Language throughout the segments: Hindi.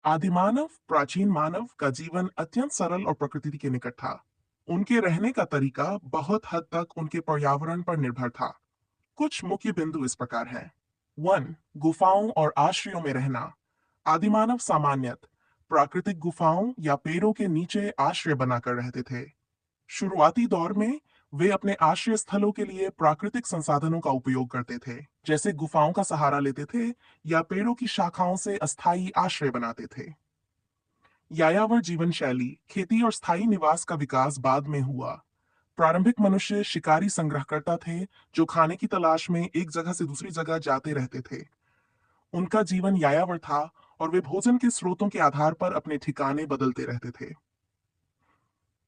आदिमानव प्राचीन मानव का जीवन अत्यंत सरल और प्रकृति के निकट था। उनके रहने का तरीका बहुत हद तक उनके पर्यावरण पर निर्भर था। कुछ मुख्य बिंदु इस प्रकार हैं। 1. गुफाओं और आश्रयों में रहना। आदिमानव सामान्यत प्राकृतिक गुफाओं या पेड़ों के नीचे आश्रय बनाकर रहते थे। शुरुआती दौर में वे अपने आश्रय स्थलों के लिए प्राकृतिक संसाधनों का उपयोग करते थे, जैसे गुफाओं का सहारा लेते थे या पेड़ों की शाखाओं से अस्थायी आश्रय बनाते थे। यायावर जीवन शैली, खेती और स्थायी निवास का विकास बाद में हुआ। प्रारंभिक मनुष्य शिकारी संग्रहकर्ता थे, जो खाने की तलाश में एक जगह से दूसरी जगह जाते रहते थे। उनका जीवन यायावर था और वे भोजन के स्रोतों के आधार पर अपने ठिकाने बदलते रहते थे।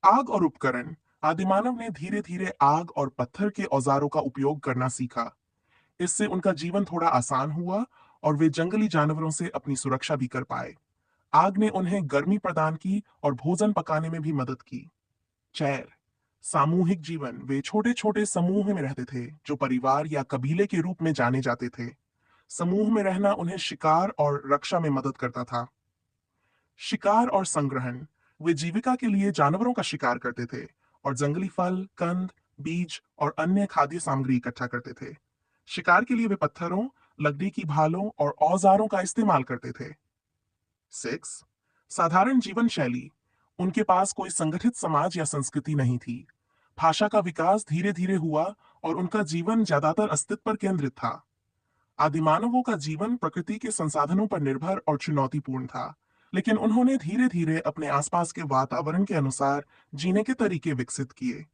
आग और उपकरण। आदिमानव ने धीरे धीरे आग और पत्थर के औजारों का उपयोग करना सीखा। इससे उनका जीवन थोड़ा आसान हुआ और वे जंगली जानवरों से अपनी सुरक्षा भी कर पाए। आग ने उन्हें गर्मी प्रदान की और भोजन पकाने में भी मदद की। चैर सामूहिक जीवन। वे छोटे छोटे समूह में रहते थे, जो परिवार या कबीले के रूप में जाने जाते थे। समूह में रहना उन्हें शिकार और रक्षा में मदद करता था। शिकार और संग्रहण। वे जीविका के लिए जानवरों का शिकार करते थे और जंगली फल, कंद, बीज और अन्य खाद्य सामग्री इकट्ठा करते थे। शिकार के लिए वे पत्थरों, लकड़ी की भालों और औजारों का इस्तेमाल करते थे। 6. साधारण जीवन शैली। उनके पास कोई संगठित समाज या संस्कृति नहीं थी। भाषा का विकास धीरे धीरे हुआ और उनका जीवन ज्यादातर अस्तित्व पर केंद्रित था। आदिमानवों का जीवन प्रकृति के संसाधनों पर निर्भर और चुनौतीपूर्ण था, लेकिन उन्होंने धीरे धीरे अपने आसपास के वातावरण के अनुसार जीने के तरीके विकसित किए।